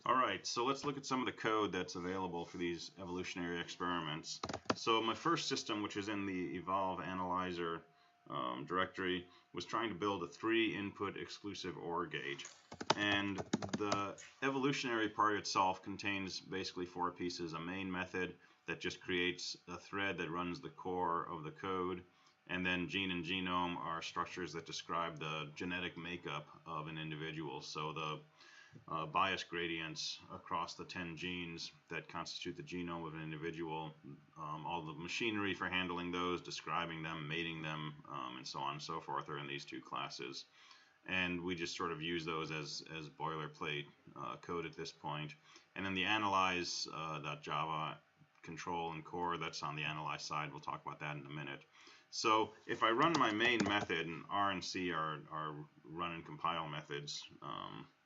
Alright, so let's look at some of the code that's available for these evolutionary experiments. So my first system, which is in the evolve analyzer directory, was trying to build a 3-input exclusive OR gate. And the evolutionary part itself contains basically 4 pieces: a main method that just creates a thread that runs the core of the code, and then gene and genome are structures that describe the genetic makeup of an individual. So the bias gradients across the 10 genes that constitute the genome of an individual, all the machinery for handling those, describing them, mating them, and so on and so forth are in these 2 classes. And we just sort of use those as boilerplate code at this point. And then the analyze.java control and core, that's on the analyze side. We'll talk about that in a minute. So if I run my main method, and R and C are run and compile methods,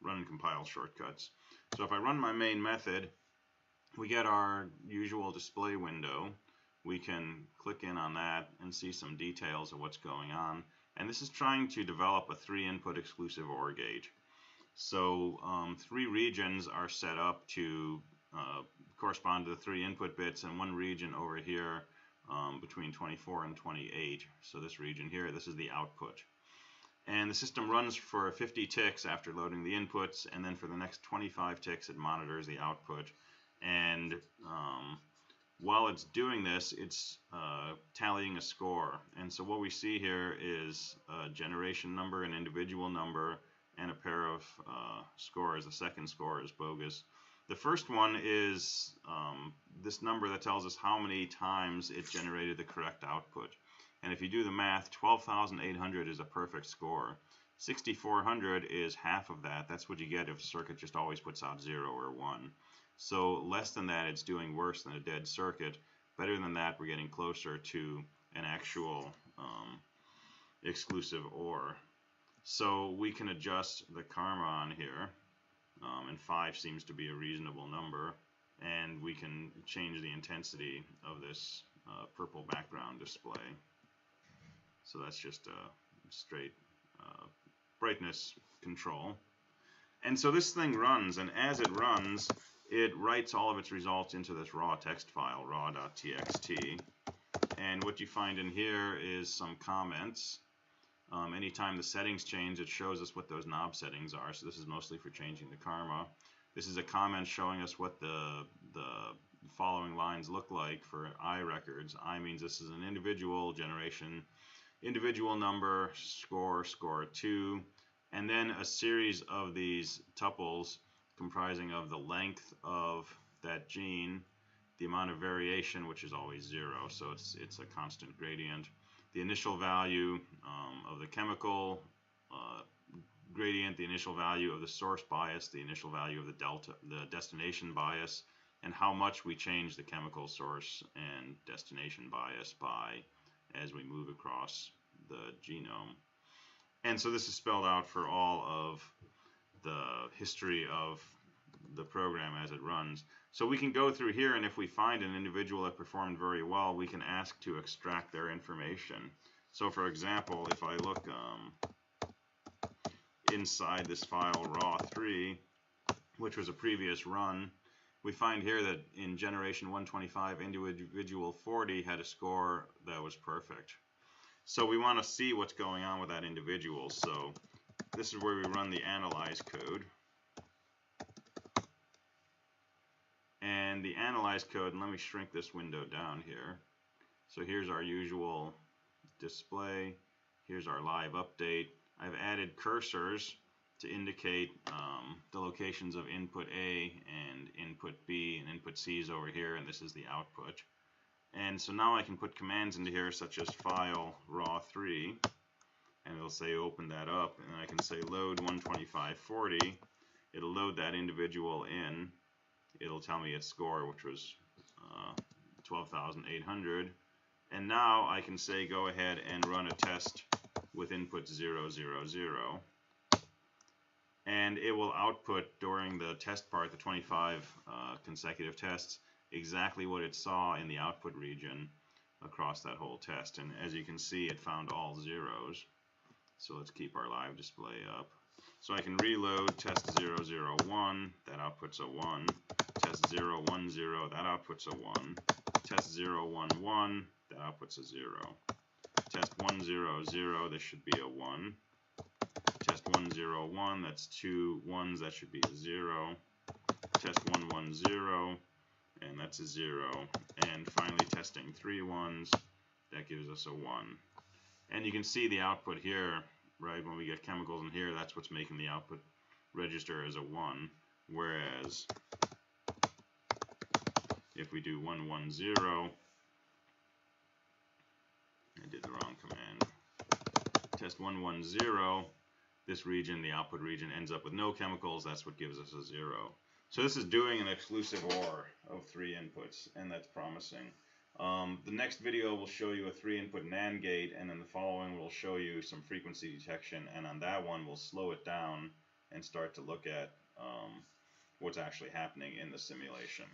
run and compile shortcuts. So if I run my main method, we get our usual display window. We can click in on that and see some details of what's going on. And this is trying to develop a 3-input exclusive OR gate. So 3 regions are set up to correspond to the 3 input bits, and 1 region over here between 24 and 28. So this region here, this is the output. And the system runs for 50 ticks after loading the inputs, and then for the next 25 ticks it monitors the output. And while it's doing this, it's tallying a score. And so what we see here is a generation number, an individual number, and a pair of scores. The second score is bogus. The first one is this number that tells us how many times it generated the correct output. And if you do the math, 12,800 is a perfect score. 6,400 is half of that. That's what you get if a circuit just always puts out 0 or 1. So less than that, it's doing worse than a dead circuit. Better than that, we're getting closer to an actual exclusive OR. So we can adjust the karma on here. And 5 seems to be a reasonable number, and we can change the intensity of this purple background display. So that's just a straight brightness control. And so this thing runs, and as it runs, it writes all of its results into this raw text file, raw.txt. And what you find in here is some comments. Anytime the settings change, it shows us what those knob settings are. So this is mostly for changing the karma. This is a comment showing us what the following lines look like for I records. I means this is an individual generation, individual number, score, score 2, and then a series of these tuples comprising of the length of that gene, the amount of variation, which is always 0, so it's a constant gradient, the initial value of the chemical gradient, the initial value of the source bias, the initial value of the destination bias, and how much we change the chemical source and destination bias by as we move across the genome. And so this is spelled out for all of the history of the program as it runs. So we can go through here, and if we find an individual that performed very well, we can ask to extract their information. So for example, if I look inside this file raw3, which was a previous run, we find here that in generation 125, individual 40 had a score that was perfect. So we want to see what's going on with that individual. So this is where we run the analyze code. And the analyze code, and let me shrink this window down here. So here's our usual display. Here's our live update. I've added cursors to indicate the locations of input A and input B, and input C is over here, and this is the output. And so now I can put commands into here such as file raw3, and it'll say open that up, and I can say load 12540. It'll load that individual in. It'll tell me its score, which was 12,800. And now I can say go ahead and run a test with input 000. And it will output during the test part, the 25 consecutive tests, exactly what it saw in the output region across that whole test. And as you can see, it found all zeros. So let's keep our live display up. So I can reload test 0, 0, 1, that outputs a 1. Test 0, 1, 0, that outputs a 1. Test 0, 1, 1, that outputs a 0. Test 1, 0, 0, this should be a 1. Test 1, 0, 1, that's 2 1s, that should be a 0. Test 1, 1, 0, and that's a 0. And finally testing 3 1s, that gives us a 1. And you can see the output here, right? When we get chemicals in here, that's what's making the output register as a 1. Whereas if we do 1, 1, 0, I did the wrong command. Test 1, 1, 0, this region, the output region, ends up with no chemicals. That's what gives us a 0. So this is doing an exclusive OR of 3 inputs, and that's promising. The next video will show you a 3-input NAND gate, and in the following we'll show you some frequency detection, and on that one we'll slow it down and start to look at what's actually happening in the simulation.